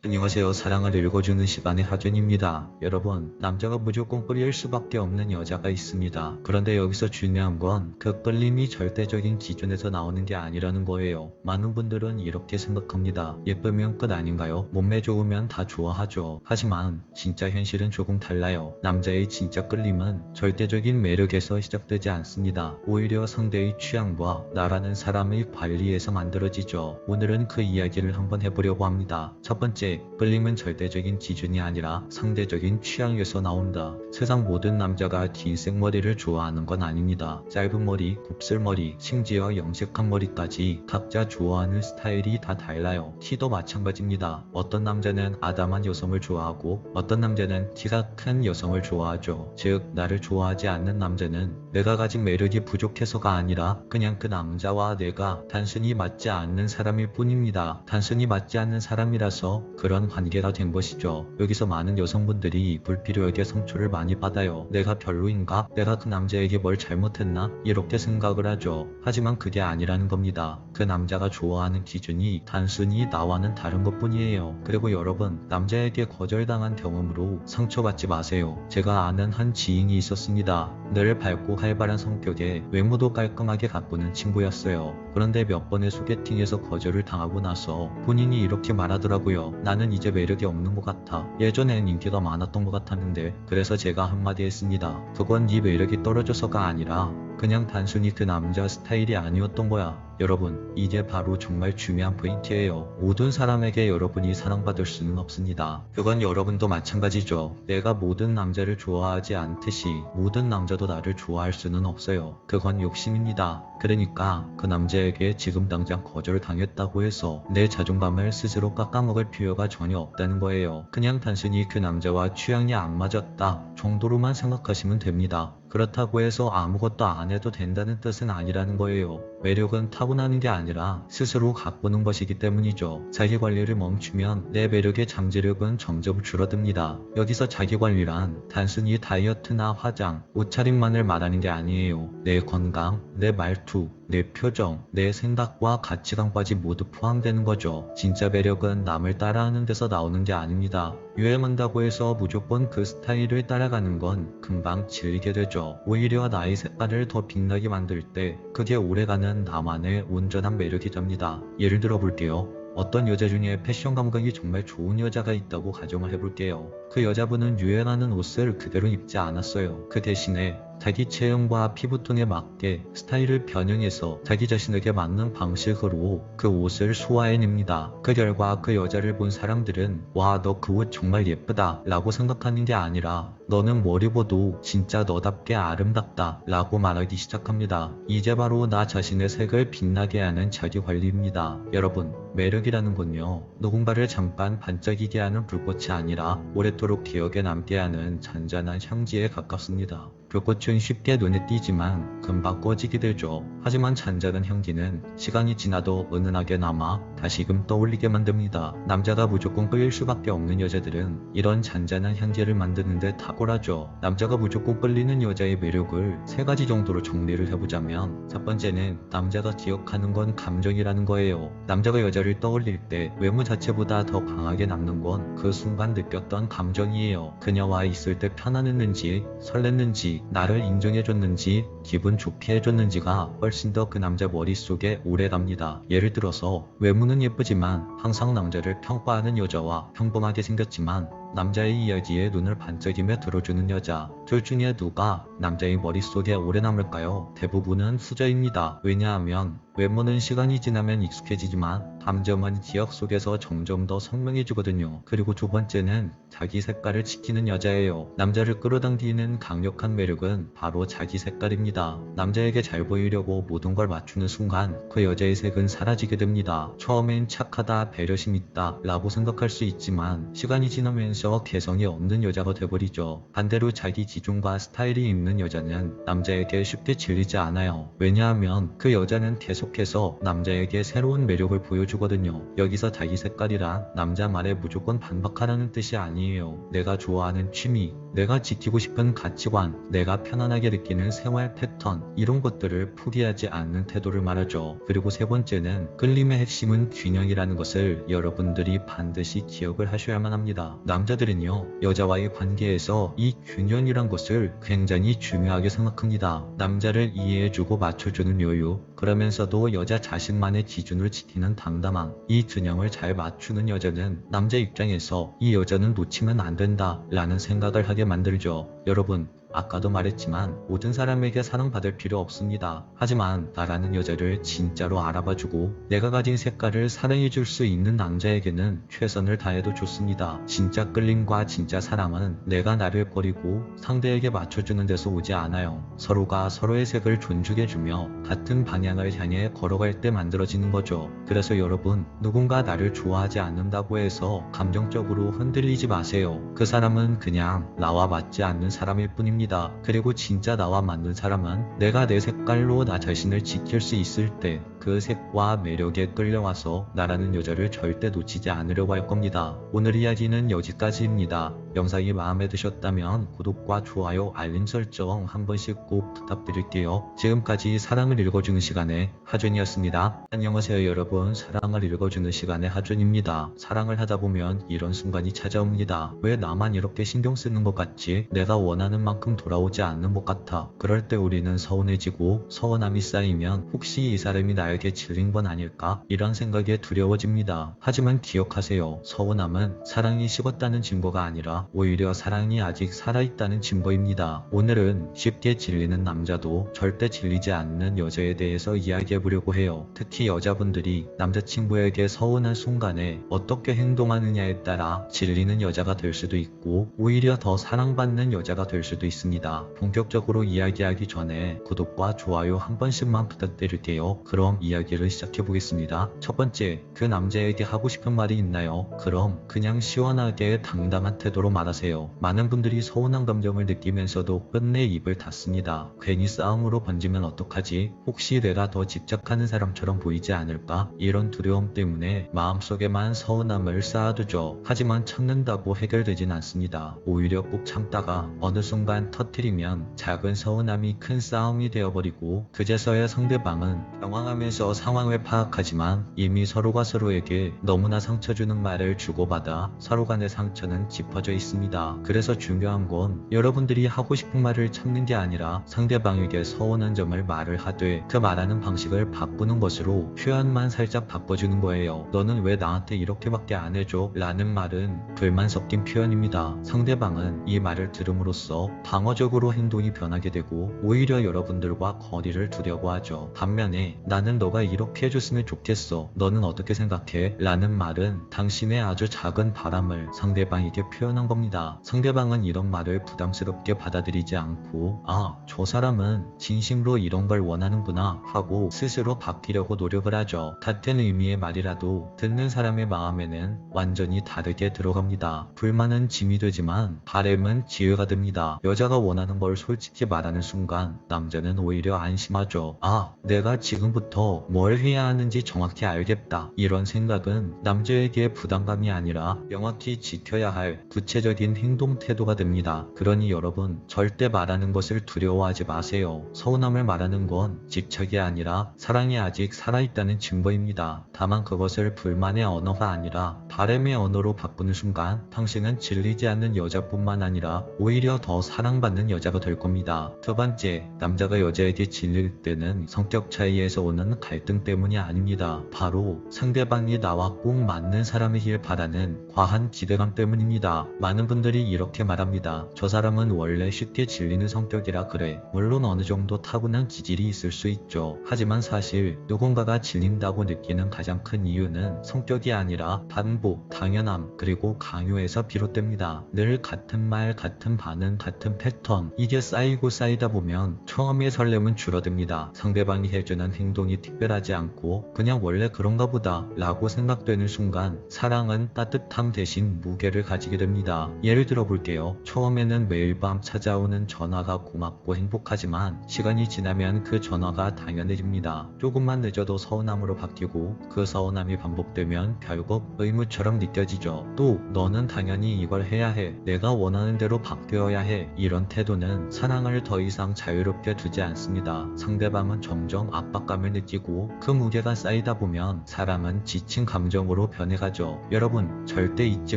안녕하세요. 사랑을 읽어주는 시간의 하준입니다. 여러분, 남자가 무조건 끌릴 수밖에 없는 여자가 있습니다. 그런데 여기서 중요한 건 그 끌림이 절대적인 기준에서 나오는 게 아니라는 거예요. 많은 분들은 이렇게 생각합니다. 예쁘면 끝 아닌가요? 몸매 좋으면 다 좋아하죠. 하지만 진짜 현실은 조금 달라요. 남자의 진짜 끌림은 절대적인 매력에서 시작되지 않습니다. 오히려 상대의 취향과 나라는 사람의 관리에서 만들어지죠. 오늘은 그 이야기를 한번 해보려고 합니다. 첫 번째, 끌림은 절대적인 기준이 아니라 상대적인 취향에서 나온다. 세상 모든 남자가 긴 생머리를 좋아하는 건 아닙니다. 짧은 머리, 곱슬머리, 심지어 염색한 머리까지 각자 좋아하는 스타일이 다 달라요. 키도 마찬가지입니다. 어떤 남자는 아담한 여성을 좋아하고 어떤 남자는 키가 큰 여성을 좋아하죠. 즉, 나를 좋아하지 않는 남자는 내가 가진 매력이 부족해서가 아니라 그냥 그 남자와 내가 단순히 맞지 않는 사람일 뿐입니다. 단순히 맞지 않는 사람이라서 그런 관계가 된 것이죠. 여기서 많은 여성분들이 불필요하게 상처를 많이 받아요. 내가 별로인가? 내가 그 남자에게 뭘 잘못했나? 이렇게 생각을 하죠. 하지만 그게 아니라는 겁니다. 그 남자가 좋아하는 기준이 단순히 나와는 다른 것 뿐이에요. 그리고 여러분, 남자에게 거절당한 경험으로 상처받지 마세요. 제가 아는 한 지인이 있었습니다. 늘 밝고 활발한 성격에 외모도 깔끔하게 가꾸는 친구였어요. 그런데 몇 번의 소개팅에서 거절을 당하고 나서 본인이 이렇게 말하더라고요. 나는 이제 매력이 없는 것 같아. 예전엔 인기가 많았던 것 같았는데. 그래서 제가 한마디 했습니다. 그건 네 매력이 떨어져서가 아니라 그냥 단순히 그 남자 스타일이 아니었던 거야. 여러분, 이게 바로 정말 중요한 포인트예요. 모든 사람에게 여러분이 사랑받을 수는 없습니다. 그건 여러분도 마찬가지죠. 내가 모든 남자를 좋아하지 않듯이 모든 남자도 나를 좋아할 수는 없어요. 그건 욕심입니다. 그러니까 그 남자에게 지금 당장 거절당했다고 해서 내 자존감을 스스로 깎아먹을 필요가 전혀 없다는 거예요. 그냥 단순히 그 남자와 취향이 안 맞았다 정도로만 생각하시면 됩니다. 그렇다고 해서 아무것도 안 해도 된다는 뜻은 아니라는 거예요. 매력은 타고나는 게 아니라 스스로 가꾸는 것이기 때문이죠. 자기관리를 멈추면 내 매력의 잠재력은 점점 줄어듭니다. 여기서 자기관리란 단순히 다이어트나 화장, 옷차림만을 말하는 게 아니에요. 내 건강, 내 말투, 내 표정, 내 생각과 가치관까지 모두 포함되는 거죠. 진짜 매력은 남을 따라하는 데서 나오는 게 아닙니다. 유행한다고 해서 무조건 그 스타일을 따라가는 건 금방 질리게 되죠. 오히려 나의 색깔을 더 빛나게 만들 때 그게 오래가는 나만의 온전한 매력이 됩니다. 예를 들어 볼게요. 어떤 여자 중에 패션 감각이 정말 좋은 여자가 있다고 가정을 해볼게요. 그 여자분은 유행하는 옷을 그대로 입지 않았어요. 그 대신에 자기 체형과 피부톤에 맞게 스타일을 변형해서 자기 자신에게 맞는 방식으로 그 옷을 소화해냅니다. 그 결과 그 여자를 본 사람들은 와, 너 그 옷 정말 예쁘다 라고 생각하는 게 아니라 너는 머리보도 진짜 너답게 아름답다 라고 말하기 시작합니다. 이제 바로 나 자신의 색을 빛나게 하는 자기관리입니다. 여러분, 매력이라는 건요, 누군가를 잠깐 반짝이게 하는 불꽃이 아니라 오랫도록 기억에 남게 하는 잔잔한 향기에 가깝습니다. 불꽃은 쉽게 눈에 띄지만 금방 꺼지게 되죠. 하지만 잔잔한 향기는 시간이 지나도 은은하게 남아 다시금 떠올리게 만듭니다. 남자가 무조건 끌릴 수밖에 없는 여자들은 이런 잔잔한 향기를 만드는데 탁월하죠. 남자가 무조건 끌리는 여자의 매력을 세 가지 정도로 정리를 해보자면, 첫 번째는 남자가 기억하는 건 감정이라는 거예요. 남자가 여자를 떠올릴 때 외모 자체보다 더 강하게 남는 건 그 순간 느꼈던 감정이에요. 그녀와 있을 때 편안했는지, 설렜는지, 나를 인정해줬는지, 기분 좋게 해줬는지가 훨씬 더 그 남자 머릿속에 오래 갑니다. 예를 들어서 외모는 예쁘지만 항상 남자를 평가하는 여자와 평범하게 생겼지만 남자의 이야기에 눈을 반짝이며 들어주는 여자, 둘 중에 누가 남자의 머릿속에 오래 남을까요? 대부분은 후자입니다. 왜냐하면 외모는 시간이 지나면 익숙해지지만 감정은 기억 속에서 점점 더 선명해지거든요. 그리고 두 번째는 자기 색깔을 지키는 여자예요. 남자를 끌어당기는 강력한 매력은 바로 자기 색깔입니다. 남자에게 잘 보이려고 모든 걸 맞추는 순간 그 여자의 색은 사라지게 됩니다. 처음엔 착하다, 배려심 있다 라고 생각할 수 있지만 시간이 지나면서 썩 개성이 없는 여자가 돼버리죠. 반대로 자기 기준과 스타일이 있는 여자는 남자에게 쉽게 질리지 않아요. 왜냐하면 그 여자는 계속해서 남자에게 새로운 매력을 보여주거든요. 여기서 자기 색깔이란 남자 말에 무조건 반박하라는 뜻이 아니에요. 내가 좋아하는 취미, 내가 지키고 싶은 가치관, 내가 편안하게 느끼는 생활 패턴, 이런 것들을 포기하지 않는 태도를 말하죠. 그리고 세 번째는 끌림의 핵심은 균형이라는 것을 여러분들이 반드시 기억을 하셔야만 합니다. 남자들은요, 여자와의 관계에서 이 균형이란 것을 굉장히 중요하게 생각합니다. 남자를 이해해주고 맞춰주는 여유, 그러면서도 여자 자신만의 기준을 지키는 당당함, 이 균형을 잘 맞추는 여자는 남자 입장에서 이 여자는 놓치면 안 된다 라는 생각을 하게 만들죠. 여러분, 아까도 말했지만 모든 사람에게 사랑받을 필요 없습니다. 하지만 나라는 여자를 진짜로 알아봐주고 내가 가진 색깔을 사랑해줄 수 있는 남자에게는 최선을 다해도 좋습니다. 진짜 끌림과 진짜 사랑은 내가 나를 버리고 상대에게 맞춰주는 데서 오지 않아요. 서로가 서로의 색을 존중해주며 같은 방향을 향해 걸어갈 때 만들어지는 거죠. 그래서 여러분, 누군가 나를 좋아하지 않는다고 해서 감정적으로 흔들리지 마세요. 그 사람은 그냥 나와 맞지 않는 사람일 뿐입니다. 그리고 진짜 나와 맞는 사람은 내가 내 색깔로 나 자신을 지킬 수 있을 때 그 색과 매력에 끌려와서 나라는 여자를 절대 놓치지 않으려고 할 겁니다. 오늘 이야기는 여기까지입니다. 영상이 마음에 드셨다면 구독과 좋아요, 알림 설정 한 번씩 꼭 부탁드릴게요. 지금까지 사랑을 읽어주는 시간의 하준이었습니다. 안녕하세요 여러분, 사랑을 읽어주는 시간의 하준입니다. 사랑을 하다보면 이런 순간이 찾아옵니다. 왜 나만 이렇게 신경 쓰는 것 같지? 내가 원하는 만큼 돌아오지 않는 것 같아. 그럴 때 우리는 서운해지고 서운함이 쌓이면 혹시 이 사람이 나에게 질린 건 아닐까? 이런 생각에 두려워집니다. 하지만 기억하세요. 서운함은 사랑이 식었다는 증거가 아니라 오히려 사랑이 아직 살아있다는 증거입니다. 오늘은 쉽게 질리는 남자도 절대 질리지 않는 여자에 대해서 이야기해보려고 해요. 특히 여자분들이 남자친구에게 서운한 순간에 어떻게 행동하느냐에 따라 질리는 여자가 될 수도 있고 오히려 더 사랑받는 여자가 될 수도 있습니다. 본격적으로 이야기하기 전에 구독과 좋아요 한 번씩만 부탁드릴게요. 그럼 이야기를 시작해보겠습니다. 첫 번째, 그 남자에게 하고 싶은 말이 있나요? 그럼 그냥 시원하게 당당한 태도로 말하세요. 많은 분들이 서운한 감정을 느끼면서도 끝내 입을 닫습니다. 괜히 싸움으로 번지면 어떡하지? 혹시 내가 더 집착하는 사람처럼 보이지 않을까? 이런 두려움 때문에 마음속에만 서운함을 쌓아두죠. 하지만 참는다고 해결되진 않습니다. 오히려 꼭 참다가 어느 순간 터뜨리면 작은 서운함이 큰 싸움이 되어버리고 그제서야 상대방은 당황하면서 상황을 파악하지만 이미 서로가 서로에게 너무나 상처 주는 말을 주고받아 서로 간의 상처는 짚어져 있습니다. 그래서 중요한 건 여러분들이 하고 싶은 말을 참는 게 아니라 상대방에게 서운한 점을 말을 하되 그 말하는 방식을 바꾸는 것으로 표현만 살짝 바꿔주는 거예요. 너는 왜 나한테 이렇게밖에 안 해줘? 라는 말은 불만 섞인 표현입니다. 상대방은 이 말을 들음으로써 방어적으로 행동이 변하게 되고 오히려 여러분들과 거리를 두려고 하죠. 반면에 나는 너가 이렇게 해줬으면 좋겠어. 너는 어떻게 생각해? 라는 말은 당신의 아주 작은 바람을 상대방에게 표현한 겁니다. 상대방은 이런 말을 부담스럽게 받아들이지 않고 아, 저 사람은 진심으로 이런 걸 원하는구나 하고 스스로 바뀌려고 노력을 하죠. 같은 의미의 말이라도 듣는 사람의 마음에는 완전히 다르게 들어갑니다. 불만은 짐이 되지만 바램은 지혜가 됩니다. 여자가 원하는 걸 솔직히 말하는 순간 남자는 오히려 안심하죠. 아, 내가 지금부터 뭘 해야 하는지 정확히 알겠다. 이런 생각은 남자에게 부담감이 아니라 명확히 지켜야 할 구체적인 행동 태도가 됩니다. 그러니 여러분, 절대 말하는 것을 두려워하지 마세요. 서운함을 말하는 건 집착이 아니라 사랑이 아직 살아있다는 증거입니다. 다만 그것을 불만의 언어가 아니라 바람의 언어로 바꾸는 순간 당신은 질리지 않는 여자뿐만 아니라 오히려 더 사랑받는 여자가 될 겁니다. 두 번째, 남자가 여자에게 질릴 때는 성격 차이에서 오는 갈등 때문이 아닙니다. 바로 상대방이 나와 꼭 맞는 사람이길 바라는 과한 기대감 때문입니다. 많은 분들이 이렇게 말합니다. 저 사람은 원래 쉽게 질리는 성격이라 그래. 물론 어느 정도 타고난 기질이 있을 수 있죠. 하지만 사실 누군가가 질린다고 느끼는 가장 큰 이유는 성격이 아니라 반복, 당연함, 그리고 강요에서 비롯됩니다. 늘 같은 말, 같은 반응, 같은 패턴, 이게 쌓이고 쌓이다 보면 처음에 설렘은 줄어듭니다. 상대방이 해주는 행동이 특별하지 않고 그냥 원래 그런가 보다 라고 생각되는 순간 사랑은 따뜻함 대신 무게를 가지게 됩니다. 예를 들어 볼게요. 처음에는 매일 밤 찾아오는 전화가 고맙고 행복하지만 시간이 지나면 그 전화가 당연해집니다. 조금만 늦어도 서운함으로 바뀌고 그 서운함이 반복되면 결국 의무처럼 느껴지죠. 또 너는 당연히 이걸 해야 해. 내가 원하는 대로 바뀌어야 해. 이런 태도는 사랑을 더 이상 자유롭게 두지 않습니다. 상대방은 점점 압박감을 느끼고 그 무게가 쌓이다 보면 사람은 지친 감정으로 변해가죠. 여러분 절대 잊지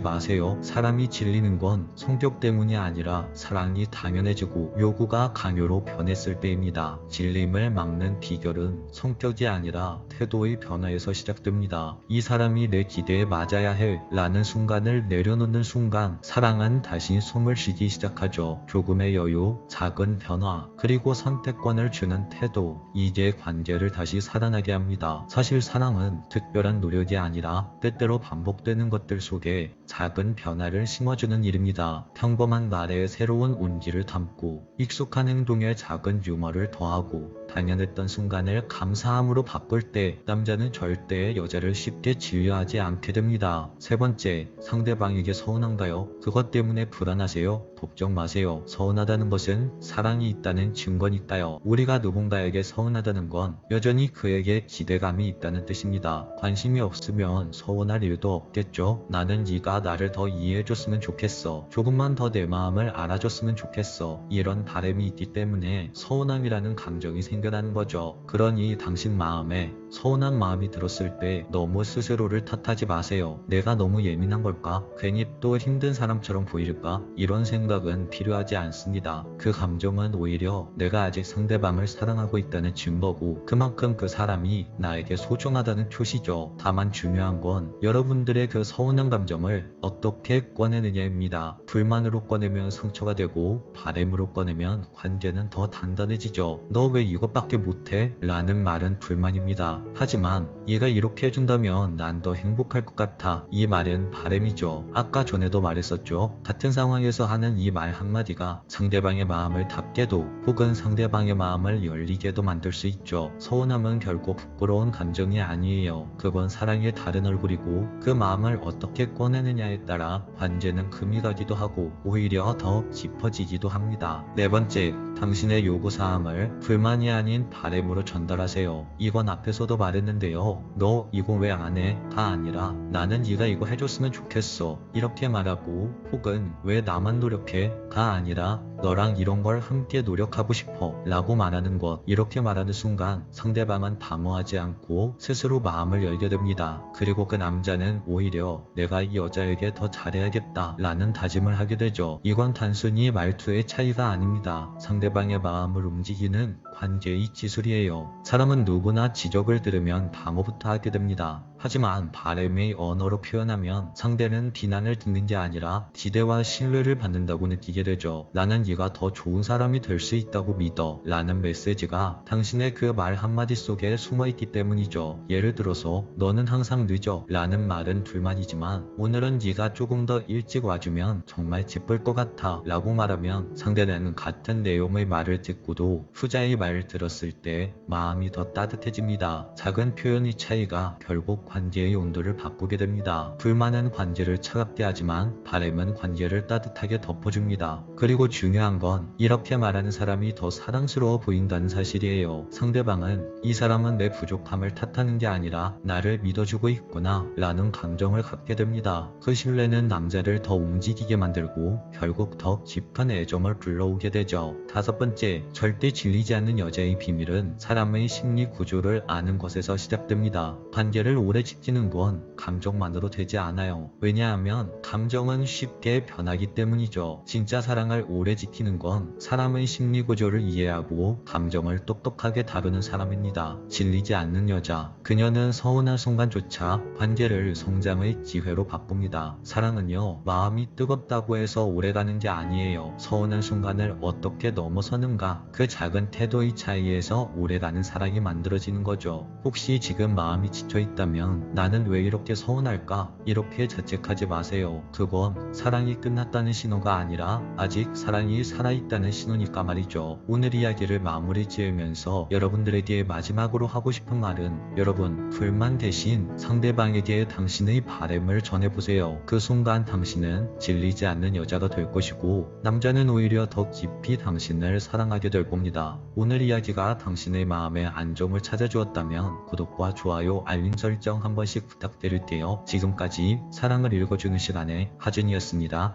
마세요. 사람이 질리는 건 성격 때문이 아니라 사랑이 당연해지고 요구가 강요로 변했을 때입니다. 질림을 막는 비결은 성격이 아니라 태도의 변화에서 시작됩니다. 이 사람이 내 기대에 맞아야 해 라는 순간을 내려놓는 순간 사랑은 다시 숨을 쉬기 시작하죠. 조금의 여유, 작은 변화, 그리고 선택권을 주는 태도, 이게 관계를 다시 살아나게 합니다. 사실 사랑은 특별한 노력이 아니라 때때로 반복되는 것들 속에 작은 변화를 심어주는 일입니다. 평범한 말에 새로운 온기를 담고 익숙한 행동에 작은 유머를 더하고 당연했던 순간을 감사함으로 바꿀 때 남자는 절대 여자를 쉽게 질려하지 않게 됩니다. 세 번째, 상대방에게 서운한가요? 그것 때문에 불안하세요? 걱정 마세요. 서운하다는 것은 사랑이 있다는 증거니까요. 우리가 누군가에게 서운하다는 건 여전히 그에게 기대감이 있다는 뜻입니다. 관심이 없으면 서운할 일도 없겠죠. 나는 네가 나를 더 이해해줬으면 좋겠어. 조금만 더 내 마음을 알아줬으면 좋겠어. 이런 바람이 있기 때문에 서운함이라는 감정이 생겨나는 거죠. 그러니 당신 마음에 서운한 마음이 들었을 때 너무 스스로를 탓하지 마세요. 내가 너무 예민한 걸까? 괜히 또 힘든 사람처럼 보일까? 이런 생각은 필요하지 않습니다. 그 감정은 오히려 내가 아직 상대방을 사랑하고 있다는 증거고 그만큼 그 사람이 나에게 소중하다는 표시죠. 다만 중요한 건 여러분들의 그 서운한 감정을 어떻게 꺼내느냐입니다. 불만으로 꺼내면 상처가 되고 바램으로 꺼내면 관계는 더 단단해지죠. 너 왜 이것밖에 못해? 라는 말은 불만입니다. 하지만 얘가 이렇게 해준다면 난 더 행복할 것 같아. 이 말은 바램이죠. 아까 전에도 말했었죠. 같은 상황에서 하는 이 말 한마디가 상대방의 마음을 닫게도 혹은 상대방의 마음을 열리게도 만들 수 있죠. 서운함은 결국 부끄러운 감정이 아니에요. 그건 사랑의 다른 얼굴이고 그 마음을 어떻게 꺼내느냐에 따라 관계는 금이 가기도 하고 오히려 더 깊어지기도 합니다. 네 번째, 당신의 요구사항을 불만이 아닌 바램으로 전달하세요. 이건 앞에서도 말했는데요. 너 이거 왜 안 해? 가 아니라 나는 네가 이거 해줬으면 좋겠어. 이렇게 말하고 혹은 왜 나만 노력해? 가 아니라 너랑 이런 걸 함께 노력하고 싶어 라고 말하는 것. 이렇게 말하는 순간 상대방은 방어하지 않고 스스로 마음을 열게 됩니다. 그리고 그 남자는 오히려 내가 이 여자에게 더 잘해야겠다 라는 다짐을 하게 되죠. 이건 단순히 말투의 차이가 아닙니다. 상대방의 마음을 움직이는 관계의 기술이에요. 사람은 누구나 지적을 들으면 방어부터 하게 됩니다. 하지만 바램의 언어로 표현하면 상대는 비난을 듣는 게 아니라 기대와 신뢰를 받는다고 느끼게 되죠. 나는 네가 더 좋은 사람이 될 수 있다고 믿어 라는 메시지가 당신의 그 말 한마디 속에 숨어있기 때문이죠. 예를 들어서 너는 항상 늦어 라는 말은 불만이지만 오늘은 네가 조금 더 일찍 와주면 정말 기쁠 것 같아 라고 말하면 상대는 같은 내용의 말을 듣고도 후자의 말을 들었을 때 마음이 더 따뜻해집니다. 작은 표현의 차이가 결국 관계의 온도를 바꾸게 됩니다. 불만은 관계를 차갑게 하지만 바램은 관계를 따뜻하게 덮어줍니다. 그리고 중요한 건 이렇게 말하는 사람이 더 사랑스러워 보인다는 사실이에요. 상대방은 이 사람은 내 부족함을 탓하는 게 아니라 나를 믿어주고 있구나 라는 감정을 갖게 됩니다. 그 신뢰는 남자를 더 움직이게 만들고 결국 더 깊은 애정을 불러오게 되죠. 다섯 번째, 절대 질리지 않는 여자의 비밀은 사람의 심리 구조를 아는 것에서 시작됩니다. 관계를 오래 지키는 건 감정만으로 되지 않아요. 왜냐하면 감정은 쉽게 변하기 때문이죠. 진짜 사랑을 오래 지키는 건 사람의 심리 구조를 이해하고 감정을 똑똑하게 다루는 사람입니다. 질리지 않는 여자, 그녀는 서운한 순간조차 관계를 성장의 기회로 바꿉니다. 사랑은요, 마음이 뜨겁다고 해서 오래가는 게 아니에요. 서운한 순간을 어떻게 넘어서는가, 그 작은 태도의 차이에서 오래가는 사랑이 만들어지는 거죠. 혹시 지금 마음이 지쳐있다면 있다면 나는 왜 이렇게 서운할까? 이렇게 자책하지 마세요. 그건 사랑이 끝났다는 신호가 아니라 아직 사랑이 살아있다는 신호니까 말이죠. 오늘 이야기를 마무리 지으면서 여러분들에게 마지막으로 하고 싶은 말은, 여러분 불만 대신 상대방에게 당신의 바램을 전해보세요. 그 순간 당신은 질리지 않는 여자가 될 것이고 남자는 오히려 더 깊이 당신을 사랑하게 될 겁니다. 오늘 이야기가 당신의 마음에 안정을 찾아주었다면 구독과 좋아요, 알림 설정 한 번씩 부탁드릴게요. 지금까지 사랑을 읽어주는 시간의 하준이었습니다.